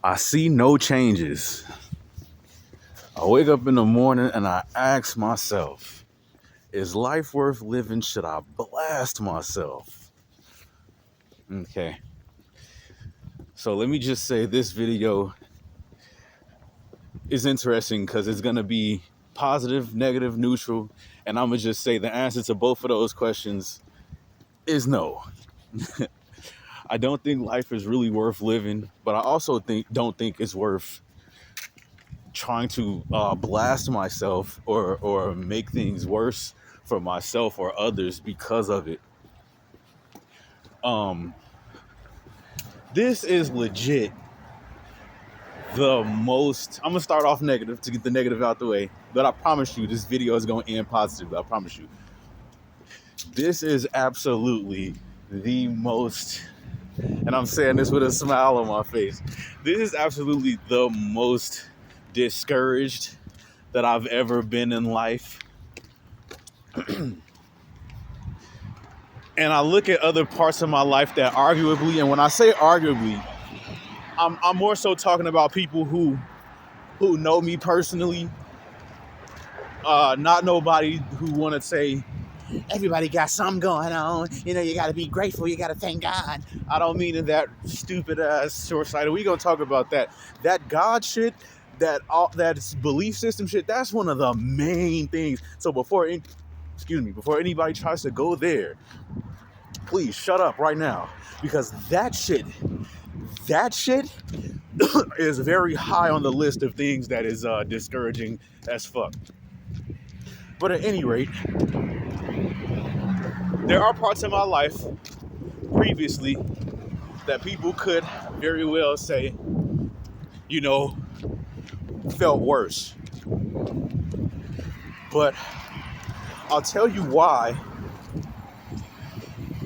I see no changes. I wake up in the morning and I ask myself, is life worth living? Should I blast myself? Okay. So let me just say this video is interesting because it's going to be positive, negative, neutral. And I'm going to just say the answer to both of those questions is no. I don't think life is really worth living, but I also don't think it's worth trying to blast myself or make things worse for myself or others because of it. This is legit the most. I'm gonna start off negative to get the negative out the way, but I promise you this video is gonna end positively. I promise you. This is absolutely the most, and I'm saying this with a smile on my face, this is absolutely the most discouraged that I've ever been in life. And I look at other parts of my life that arguably, and when I say arguably, I'm more so talking about people who know me personally, not nobody who want to say, everybody got something going on. You know, you got to be grateful. You got to thank God. I don't mean in that stupid ass short-sighted. We gonna talk about that. That God shit, that belief system shit. That's one of the main things. So before anybody tries to go there, please shut up right now, because that shit is very high on the list of things that is discouraging as fuck. But at any rate, there are parts of my life previously that people could very well say, you know, felt worse. But I'll tell you why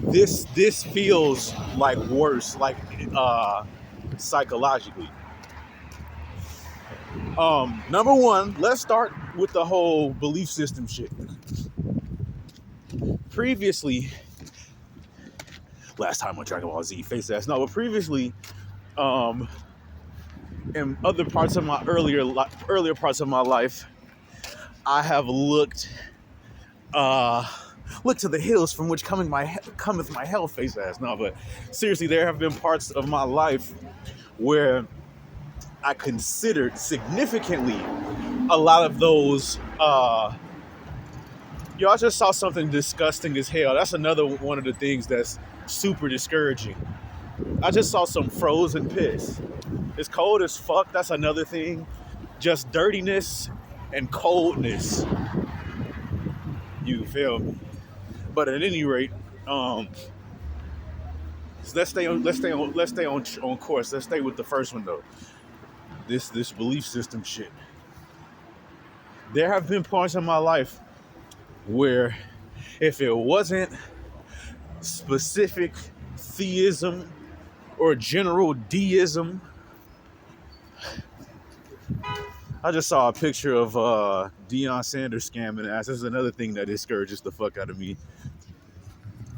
this feels like worse, like psychologically. Number one, let's start with the whole belief system shit. Previously, last time on Dragon Ball Z, face ass. No, but previously, in other parts of my earlier parts of my life, I have looked to the hills from which cometh my help, face ass. No, but seriously, there have been parts of my life where I considered significantly a lot of those. I just saw something disgusting as hell. That's another one of the things that's super discouraging. I just saw some frozen piss. It's cold as fuck. That's another thing. Just dirtiness and coldness. You feel me? But at any rate, let's stay on course. Let's stay with the first one though. This belief system shit. There have been points in my life where if it wasn't specific theism or general deism, I just saw a picture of Deion Sanders scamming ass. This is another thing that discourages the fuck out of me.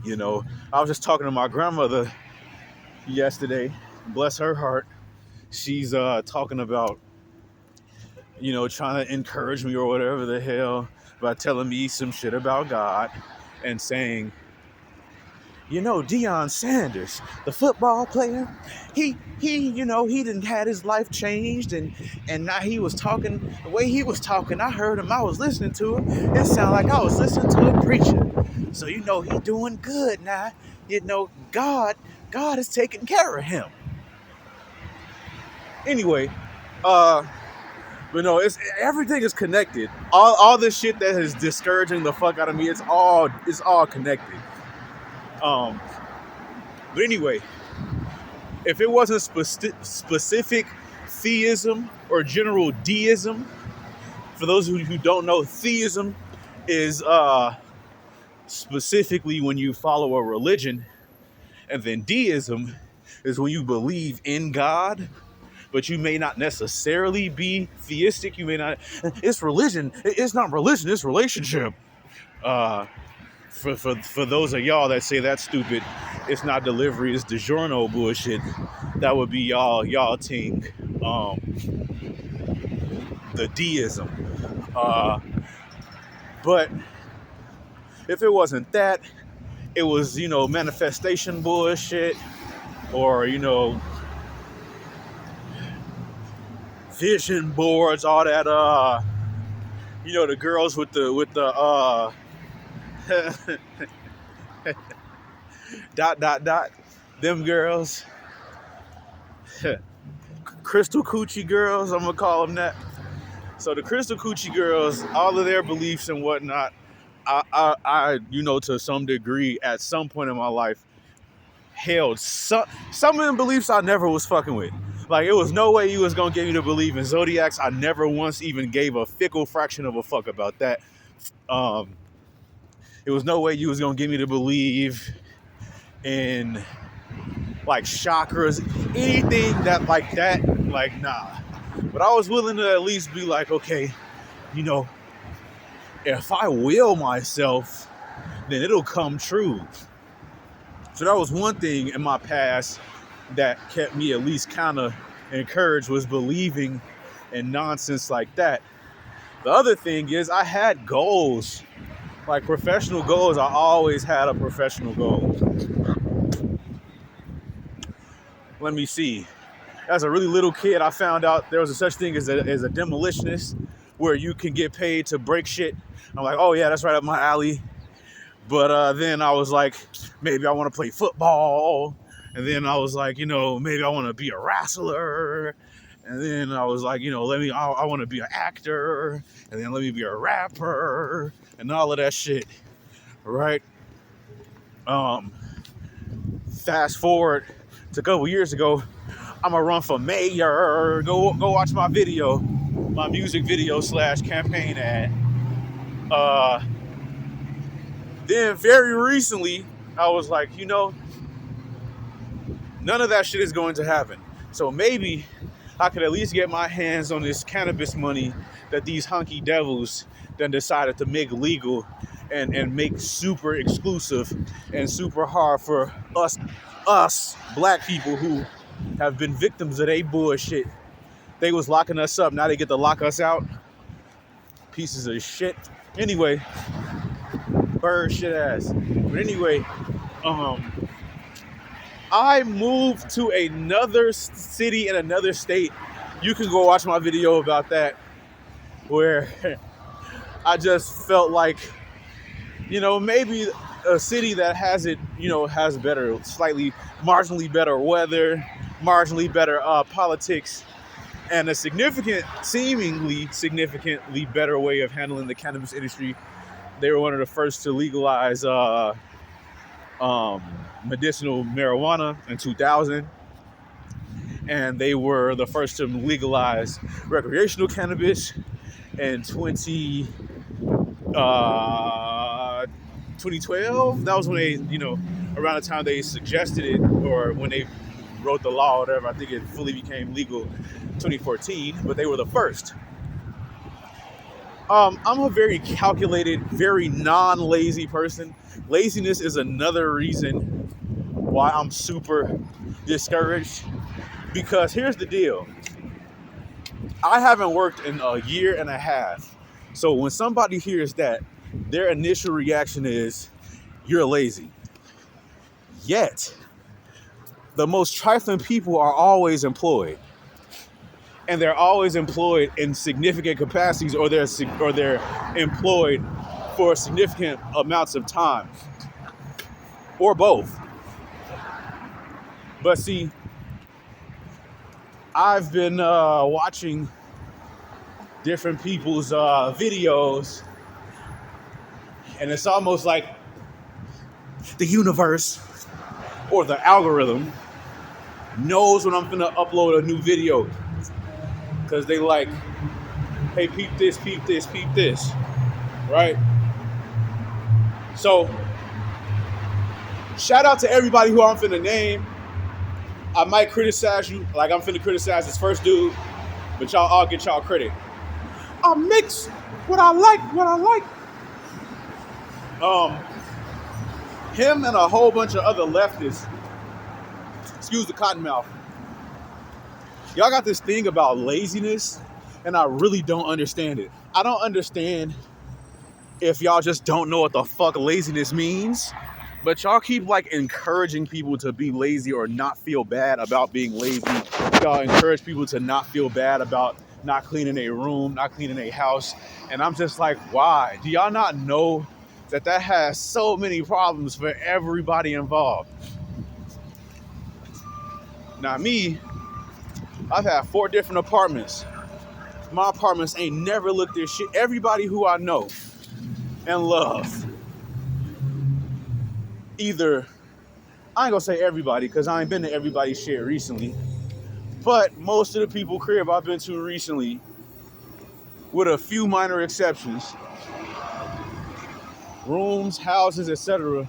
You know, I was just talking to my grandmother yesterday. Bless her heart. She's talking about, you know, trying to encourage me or whatever the hell by telling me some shit about God and saying, you know, Deion Sanders, the football player, he didn't had his life changed, and now he was talking the way he was talking. I heard him. I was listening to him. It sounded like I was listening to a preacher. So he doing good now. You know, God is taking care of him. Anyway, but no, everything is connected. All this shit that is discouraging the fuck out of me, it's all connected. But anyway, if it wasn't specific theism or general deism, for those who don't know, theism is specifically when you follow a religion, and then deism is when you believe in God, but you may not necessarily be theistic. You may not. It's religion. It's not religion. It's relationship. For those of y'all that say that's stupid, it's not delivery, it's DiGiorno bullshit. That would be y'all team. the deism. But if it wasn't that, it was, manifestation bullshit, or, vision boards, all that, the girls with the dot, them girls, crystal coochie girls, I'm gonna call them that. So the crystal coochie girls, all of their beliefs and whatnot, I to some degree, at some point in my life, held some of them beliefs I never was fucking with. Like, it was no way you was gonna get me to believe in zodiacs. I never once even gave a fickle fraction of a fuck about that. It was no way you was gonna get me to believe in, like, chakras, anything that like that. Like, nah. But I was willing to at least be like, okay, if I will myself, then it'll come true. So that was one thing in my past that kept me at least kind of encouraged, was believing in nonsense like that. The other thing is, I had goals, like professional goals. I always had a professional goal. Let me see. As a really little kid, I found out there was a such thing as a demolitionist, where you can get paid to break shit. I'm like, oh yeah, that's right up my alley. But then I was like, maybe I want to play football. And then I was like, maybe I want to be a wrestler. And then I was like, I want to be an actor. And then let me be a rapper and all of that shit. Right? Fast forward to a couple years ago, I'm gonna run for mayor. Go watch my video, my music video / campaign ad. Then very recently, I was like, none of that shit is going to happen. So maybe I could at least get my hands on this cannabis money that these hunky devils then decided to make legal and make super exclusive and super hard for us black people who have been victims of they bullshit. They was locking us up, now they get to lock us out. Pieces of shit. Anyway, bird shit ass. But anyway, I moved to another city in another state. You can go watch my video about that, where I just felt like, maybe a city that has it, has better, slightly, marginally better weather, marginally better politics, and a seemingly significantly better way of handling the cannabis industry. They were one of the first to legalize medicinal marijuana in 2000, and they were the first to legalize recreational cannabis in 2012. That was when they, around the time they suggested it, or when they wrote the law or whatever. I think it fully became legal 2014, but they were the first. I'm a very calculated, very non-lazy person. Laziness is another reason why I'm super discouraged, because here's the deal. I haven't worked in a year and a half. So when somebody hears that, their initial reaction is, you're lazy. Yet, the most trifling people are always employed. And they're always employed in significant capacities, or they're employed for significant amounts of time, or both. But see, I've been watching different people's videos, and it's almost like the universe or the algorithm knows when I'm gonna upload a new video, because they like, hey, peep this, right? So, shout out to everybody who I'm finna name. I might criticize you, like I'm finna criticize this first dude, but y'all all get y'all credit. I mix what I like. Him and a whole bunch of other leftists, excuse the cottonmouth, Y'all got this thing about laziness, and I really don't understand it. I don't understand if y'all just don't know what the fuck laziness means, but y'all keep like encouraging people to be lazy or not feel bad about being lazy. Y'all encourage people to not feel bad about not cleaning a room, not cleaning a house. And I'm just like, why? Do y'all not know that that has so many problems for everybody involved? Now me, I've had 4 different apartments. My apartments ain't never looked this shit. Everybody who I know and love, either, I ain't gonna say everybody because I ain't been to everybody's shit recently, but most of the people crib I've been to recently, with a few minor exceptions, rooms, houses, etc.,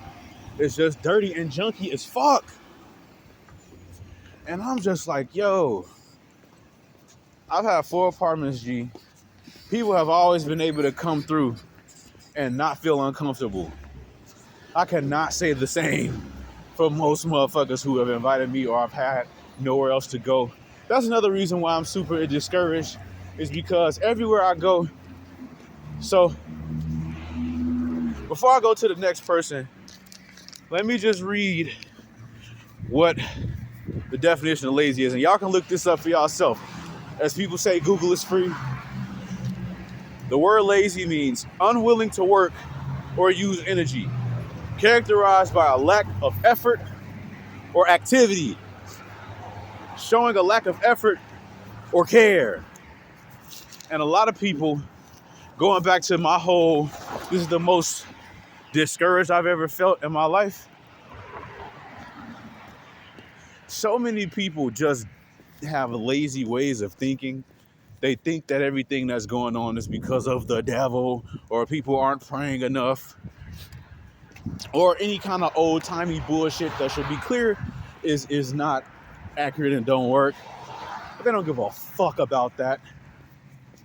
it's just dirty and junky as fuck. And I'm just like, yo, I've had 4 apartments, G. People have always been able to come through and not feel uncomfortable. I cannot say the same for most motherfuckers who have invited me or I've had nowhere else to go. That's another reason why I'm super discouraged, is because everywhere I go. So before I go to the next person, let me just read what the definition of lazy is. And y'all can look this up for yourself. As people say, Google is free. The word lazy means unwilling to work or use energy, characterized by a lack of effort or activity, showing a lack of effort or care. And a lot of people, going back to my whole, this is the most discouraged I've ever felt in my life. So many people just have lazy ways of thinking. They think that everything that's going on is because of the devil, or people aren't praying enough, or any kind of old-timey bullshit that should be clear is not accurate and don't work. But they don't give a fuck about that.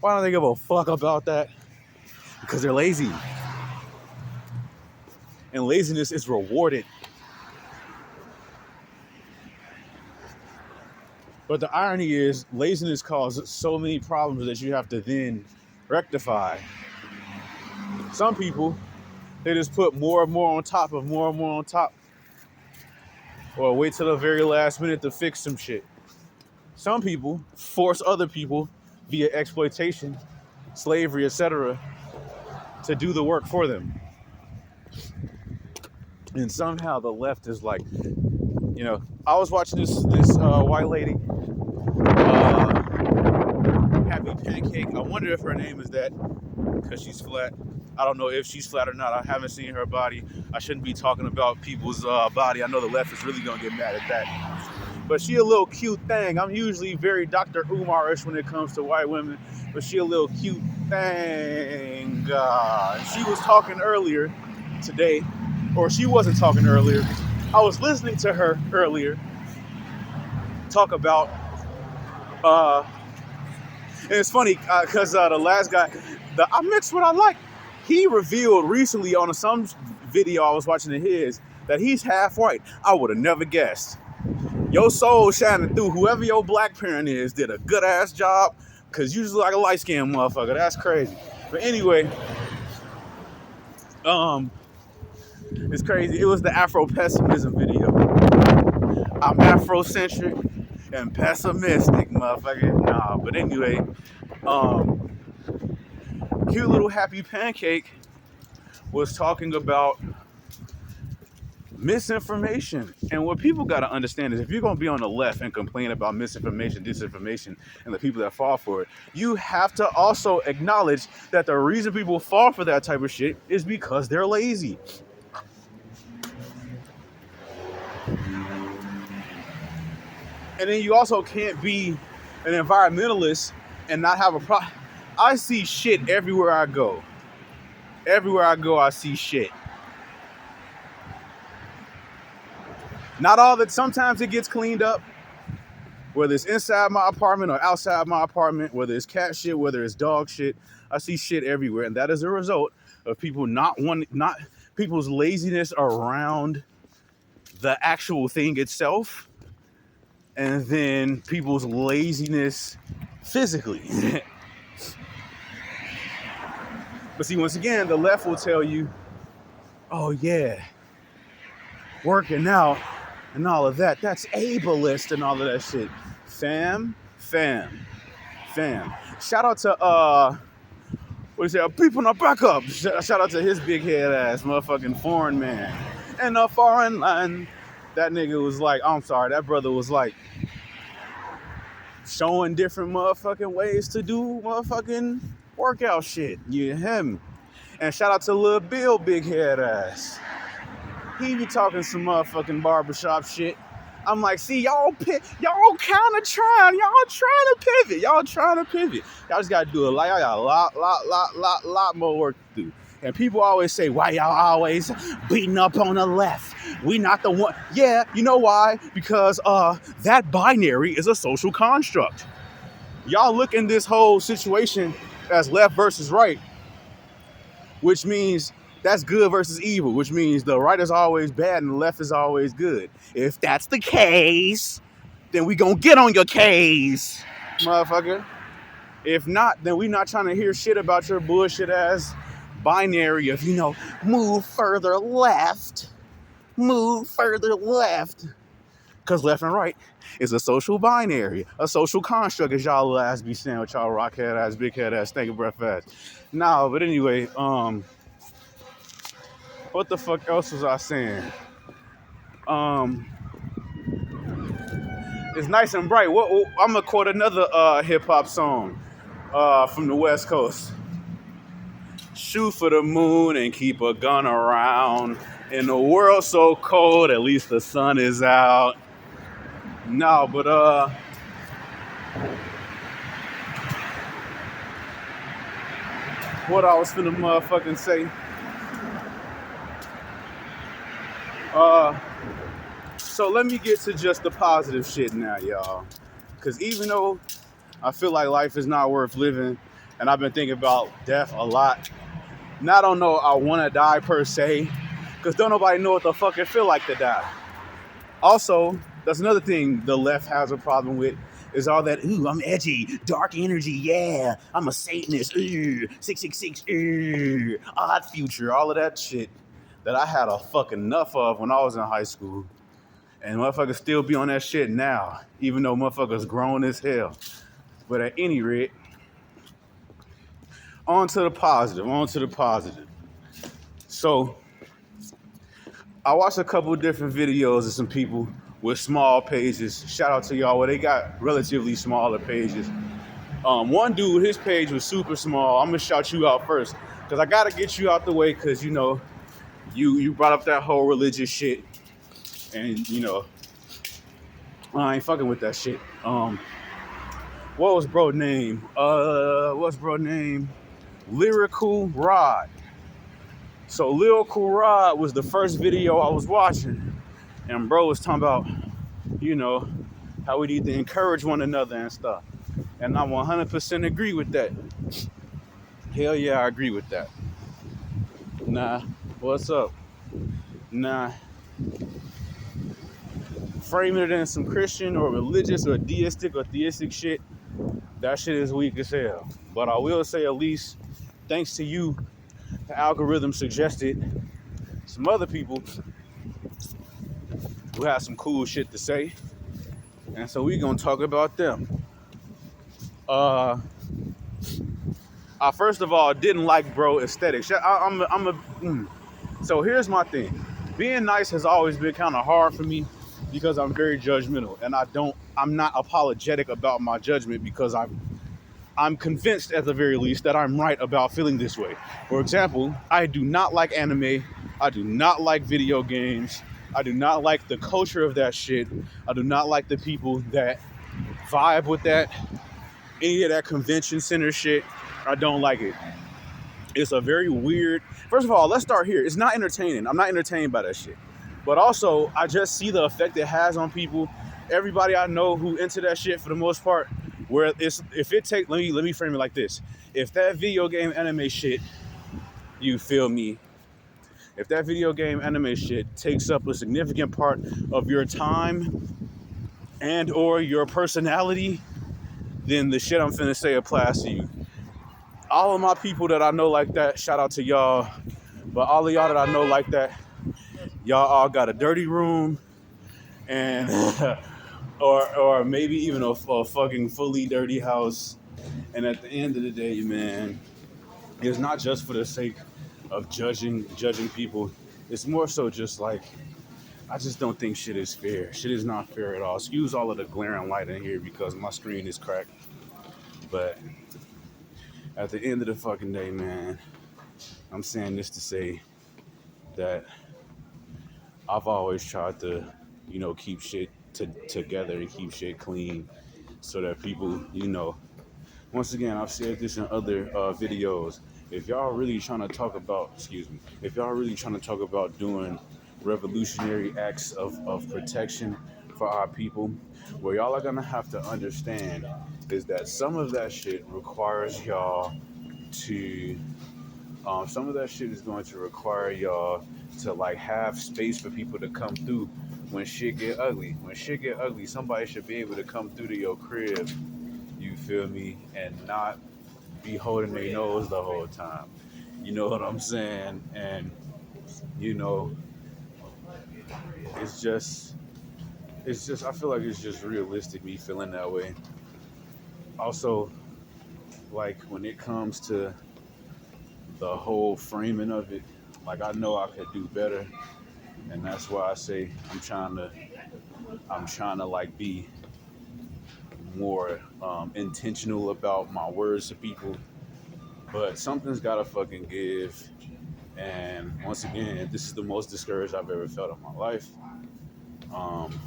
Why don't they give a fuck about that? Because they're lazy. And laziness is rewarded. But the irony is, laziness causes so many problems that you have to then rectify. Some people, they just put more and more on top of more and more on top, or wait till the very last minute to fix some shit. Some people force other people via exploitation, slavery, etc., to do the work for them. And somehow the left is like, you know, I was watching this white lady, Happy Pancake. I wonder if her name is that because she's flat. I don't know if she's flat or not. I haven't seen her body. I shouldn't be talking about people's body. I know the left is really gonna get mad at that. But she a little cute thing. I'm usually very Dr. Umar-ish when it comes to white women, but she a little cute thing. She was talking earlier today, or she wasn't talking earlier. I was listening to her earlier talk about, and it's funny because the last guy, I mixed what I like. He revealed recently on some video I was watching of his that he's half white. I would have never guessed. Your soul shining through. Whoever your black parent is did a good ass job, because you just like a light skinned motherfucker. That's crazy. But anyway, it's crazy. It was the Afro pessimism video. I'm Afrocentric and pessimistic, motherfucker. Nah, but anyway, cute little Happy Pancake was talking about misinformation. And what people got to understand is, if you're going to be on the left and complain about misinformation, disinformation, and the people that fall for it, you have to also acknowledge that the reason people fall for that type of shit is because they're lazy. And then you also can't be an environmentalist and not have a problem. I see shit everywhere I go. Everywhere I go, I see shit. Not all that. Sometimes it gets cleaned up, whether it's inside my apartment or outside my apartment, whether it's cat shit, whether it's dog shit. I see shit everywhere, and that is a result of people not people's laziness around the actual thing itself, and then people's laziness physically. But see, once again, the left will tell you, oh yeah, working out and all of that, that's ableist and all of that shit. Fam. Shout out to what do you say? People not back up. Shout out to his big head ass motherfucking foreign man in a foreign land. That nigga was like, I'm sorry, that brother was like showing different motherfucking ways to do motherfucking workout shit. You hear me? And shout out to Lil Bill big head ass. He be talking some motherfucking barbershop shit. I'm like, see, y'all kind of trying. Y'all trying to pivot. Y'all just got to do a lot. Y'all got a lot more work to do. And people always say, why y'all always beating up on the left? We not the one. Yeah, you know why? Because that binary is a social construct. Y'all look in this whole situation as left versus right, which means that's good versus evil, which means the right is always bad and the left is always good. If that's the case, then we gonna get on your case, motherfucker. If not, then we not trying to hear shit about your bullshit ass binary of, move further left. Because left and right is a social binary, a social construct, as y'all little ass be saying with y'all rockhead ass, big head ass, stinking breath ass. Nah, but anyway, what the fuck else was I saying? It's nice and bright. I'm gonna quote another hip hop song from the West Coast. Shoot for the moon and keep a gun around. In a world so cold, at least the sun is out. No, but what I was finna motherfucking say. So let me get to just the positive shit now, y'all. Because even though I feel like life is not worth living, and I've been thinking about death a lot, and I don't know I want to die per se, because don't nobody know what the fuck it feel like to die. Also, that's another thing the left has a problem with, is all that, ooh, I'm edgy, dark energy, yeah, I'm a Satanist, ooh, 666, ooh, odd future, all of that shit that I had a fucking enough of when I was in high school. And motherfuckers still be on that shit now, even though motherfuckers grown as hell. But at any rate, on to the positive. So, I watched a couple of different videos of some people with small pages. Shout out to y'all where they got relatively smaller pages. One dude, his page was super small. I'm gonna shout you out first, because I gotta get you out the way, because you brought up that whole religious shit. And, I ain't fucking with that shit. What was bro name? Lyrical Rod. So Lyrical Rod was the first video I was watching. And bro was talking about, how we need to encourage one another and stuff. And I 100% agree with that. Hell yeah, I agree with that. Nah, what's up? Nah. Framing it in some Christian or religious or deistic or theistic shit, that shit is weak as hell. But I will say, at least thanks to you, the algorithm suggested some other people who have some cool shit to say. And so we gonna talk about them. I first of all didn't like bro aesthetics. So here's my thing. Being nice has always been kind of hard for me, because I'm very judgmental, and I'm not apologetic about my judgment, because I'm convinced at the very least that I'm right about feeling this way. For example, I do not like anime, I do not like video games, I do not like the culture of that shit, I do not like the people that vibe with that, any of that convention center shit, I don't like it. It's a very weird, first of all, let's start here, it's not entertaining, I'm not entertained by that shit. But also, I just see the effect it has on people. Everybody I know who into that shit, for the most part, where let me frame it like this. If that video game anime shit, you feel me? If that video game anime shit takes up a significant part of your time, and or your personality, then the shit I'm finna say applies to you. All of my people that I know like that, shout out to y'all. But all of y'all that I know like that, y'all all got a dirty room and or maybe even a fucking fully dirty house. And at the end of the day, man, it's not just for the sake of judging people. It's more so just like, I just don't think shit is fair. Shit is not fair at all. Excuse all of the glaring light in here because my screen is cracked. But at the end of the fucking day, man, I'm saying this to say that I've always tried to, keep shit together and keep shit clean so that people, once again, I've said this in other videos. If y'all really trying to talk about, if y'all really trying to talk about doing revolutionary acts of protection for our people, what y'all are gonna have to understand is that some of that shit requires y'all to, some of that shit is going to require y'all to like have space for people to come through when shit get ugly. When shit get ugly, somebody should be able to come through to your crib, you feel me, and not be holding their nose the whole time. You know what I'm saying? And you know, it's just I feel like it's just realistic me feeling that way. Also, like when it comes to the whole framing of it, like I know I could do better, and that's why I say I'm trying to like be more intentional about my words to people. But something's gotta fucking give. And once again, this is the most discouraged I've ever felt in my life. Um,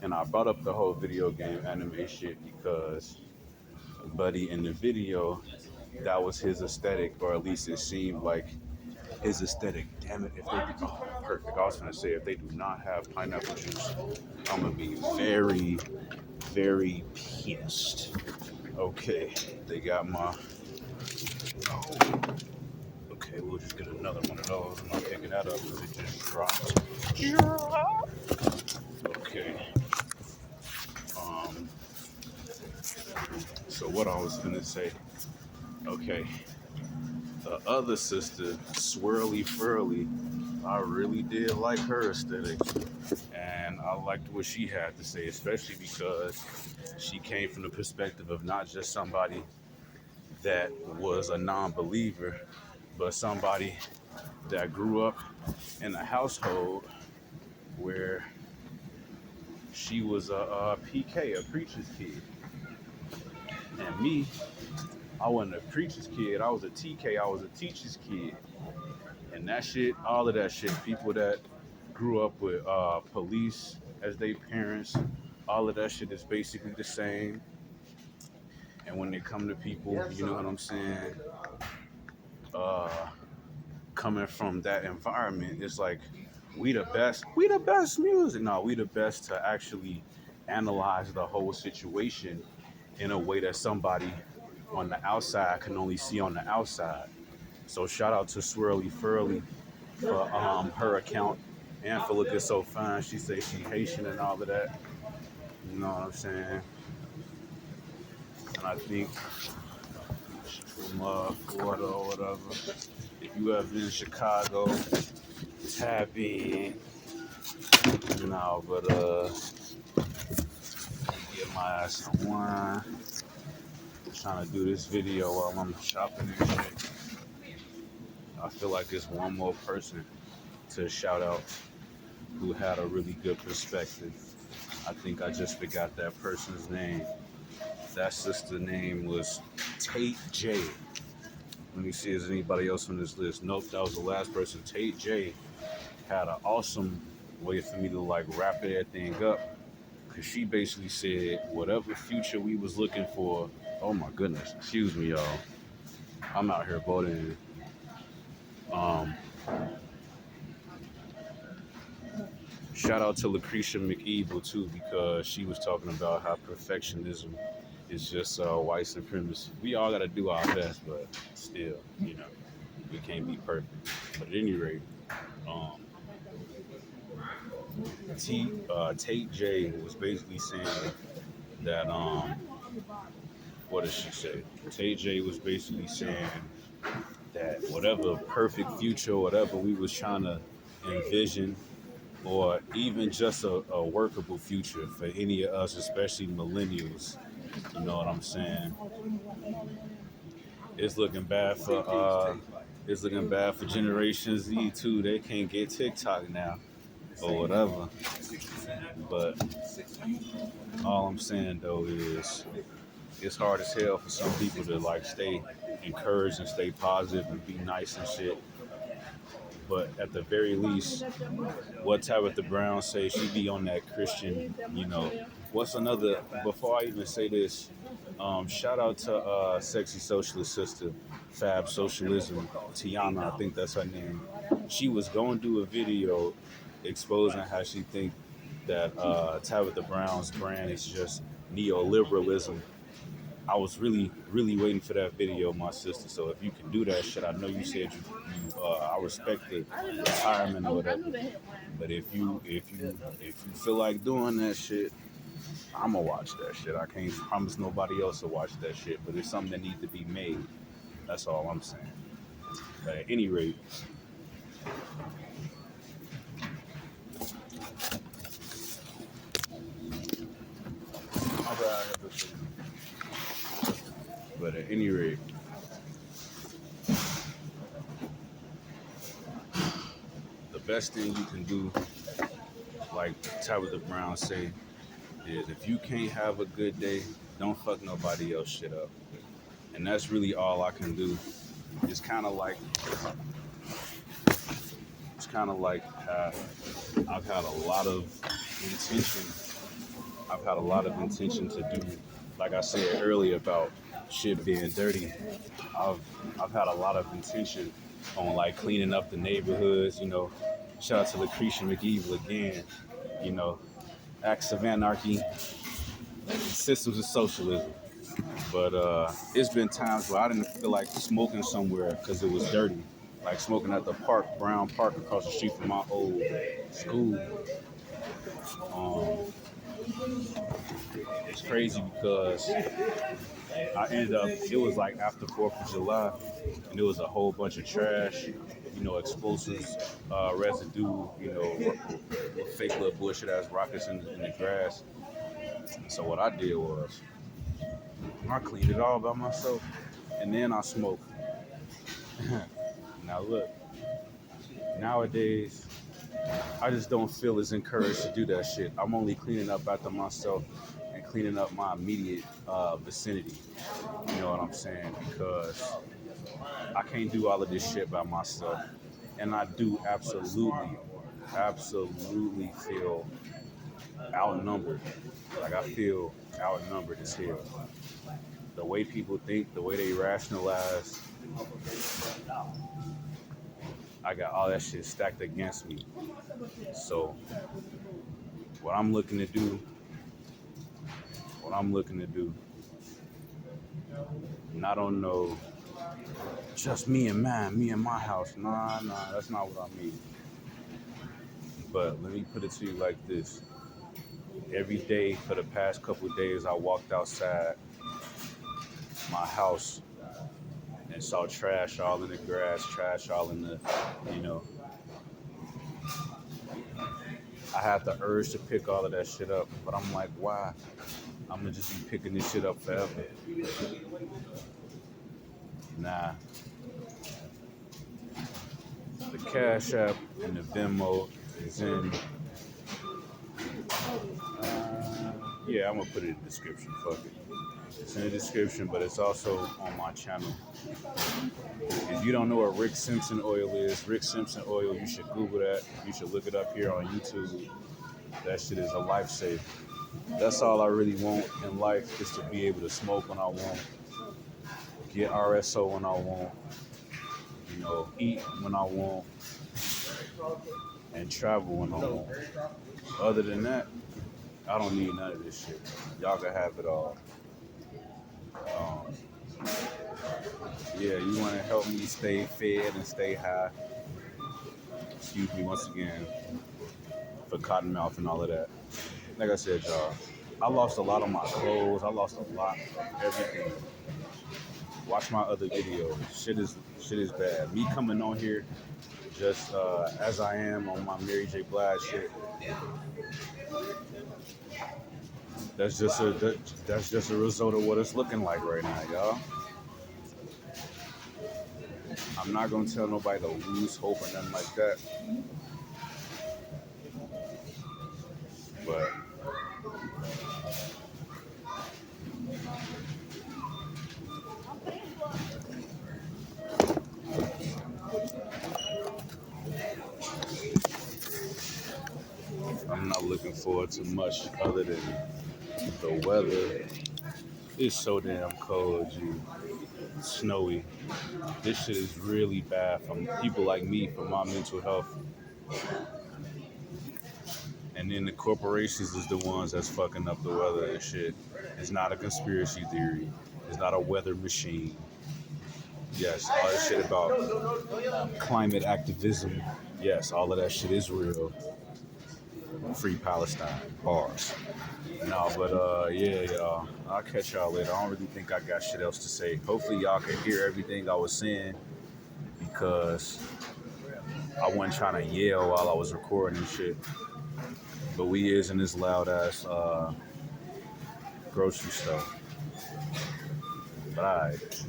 and I brought up the whole video game anime shit because, buddy, in the video, that was his aesthetic, or at least it seemed like his aesthetic. Damn it, if they do, oh, perfect. I was gonna say, if they do not have pineapple juice, I'm gonna be very, very pissed. Okay, they got my. Oh, okay, we'll just get another one of those. I'm not picking that up because it just dropped. Okay. Um. So what I was gonna say. Okay. The other sister, Swirly Furly, I really did like her aesthetic, and I liked what she had to say, especially because she came from the perspective of not just somebody that was a non-believer, but somebody that grew up in a household where she was a PK, a preacher's kid. And me, I wasn't a preacher's kid, I was a TK, I was a teacher's kid. And that shit, all of that shit, people that grew up with police as their parents, all of that shit is basically the same. And when they come to people, you know what I'm saying, uh, coming from that environment, it's like, we the best music. No, we the best to actually analyze the whole situation in a way that somebody on the outside can only see on the outside. So shout out to Swirly Furly for her account and for looking so fine. She say she Haitian and all of that. You know what I'm saying? And I think from Florida or whatever, if you ever in Chicago, tap in. No, but get my ass some wine. I'm trying to do this video while I'm shopping and shit. I feel like it's one more person to shout out who had a really good perspective. I think I just forgot that person's name. That sister's name was Tate J. Let me see, is anybody else on this list? Nope, that was the last person. Tate J had an awesome way for me to like wrap everything up. Cause she basically said whatever future we was looking for. Oh my goodness, excuse me, y'all. I'm out here voting. Shout out to Lucretia McEvil too, because she was talking about how perfectionism is just white supremacy. We all gotta do our best, but still, we can't be perfect. But at any rate, Tate J was basically saying that what did she say? Tate J was basically saying that whatever perfect future, whatever we was trying to envision, or even just a workable future for any of us, especially millennials, you know what I'm saying? It's looking bad for Generation Z too. They can't get TikTok now or whatever. But all I'm saying though is it's hard as hell for some people to like stay encouraged and stay positive and be nice and shit. But at the very least, what Tabitha Brown say, she be on that Christian, you know. What's another, before I even say this, shout out to Sexy Socialist Sister, Fab Socialism, Tiana, I think that's her name. She was going to do a video exposing how she think that Tabitha Brown's brand is just neoliberalism. I was really, really waiting for that video, my sister. So if you can do that shit, I know you said I respect the retirement or whatever. But if you feel like doing that shit, I'ma watch that shit. I can't promise nobody else to watch that shit, but it's something that needs to be made. That's all I'm saying. But at any rate, the best thing you can do, like Tabitha Brown say, is if you can't have a good day, don't fuck nobody else shit up. And that's really all I can do. It's kind of like I've had a lot of intention. I've had a lot of intention to do, like I said earlier about shit being dirty. I've had a lot of intention on like cleaning up the neighborhoods. You know, shout out to Lucretia McEvil again. You know, acts of anarchy, systems of socialism. But it's been times where I didn't feel like smoking somewhere because it was dirty. Like smoking at the park, Brown Park, across the street from my old school. It's crazy because I ended up, it was like after 4th of July, and there was a whole bunch of trash, you know, explosives, residue, you know, fake little bullshit ass rockets in the grass. So what I did was, I cleaned it all by myself, and then I smoked. Now look, nowadays, I just don't feel as encouraged to do that shit. I'm only cleaning up after myself and cleaning up my immediate vicinity. You know what I'm saying? Because I can't do all of this shit by myself. And I do absolutely feel outnumbered. Like I feel outnumbered as hell. The way people think, the way they rationalize, I got all that shit stacked against me. So what I'm looking to do, not on no just me and my house. Nah, that's not what I mean. But let me put it to you like this. Every day for the past couple of days, I walked outside my house and saw trash all in the grass, trash all in the, you know. I had the urge to pick all of that shit up, but I'm like, why? I'm gonna just be picking this shit up forever. Nah. The CashApp and the Venmo is in. Yeah, I'm gonna put it in the description. Fuck it. It's in the description, but it's also on my channel. If you don't know what Rick Simpson oil is, Rick Simpson oil, you should Google that. You should look it up here on YouTube. That shit is a lifesaver. That's all I really want in life, is to be able to smoke when I want, get RSO when I want, you know, eat when I want, and travel when I want. Other than that, I don't need none of this shit. Y'all can have it all. Yeah, you want to help me stay fed and stay high. Excuse me once again. for Cottonmouth and all of that. Like I said, y'all, I lost a lot of my clothes. I lost a lot of everything. Watch my other videos. Shit is bad. Me coming on here just as I am on my Mary J. Blige shit. That's just a result of what it's looking like right now, y'all. I'm not gonna tell nobody to lose hope or nothing like that. But I'm not looking forward to much other than the weather. It's so damn cold, G. Snowy. This shit is really bad for people like me, for my mental health. And then the corporations is the ones that's fucking up the weather and shit. It's not a conspiracy theory. It's not a weather machine. Yes, all that shit about climate activism. Yes, all of that shit is real. Free Palestine. Bars. No, but yeah, y'all. I'll catch y'all later. I don't really think I got shit else to say. Hopefully y'all can hear everything I was saying because I wasn't trying to yell while I was recording and shit. But we is in this loud ass grocery store. But alright.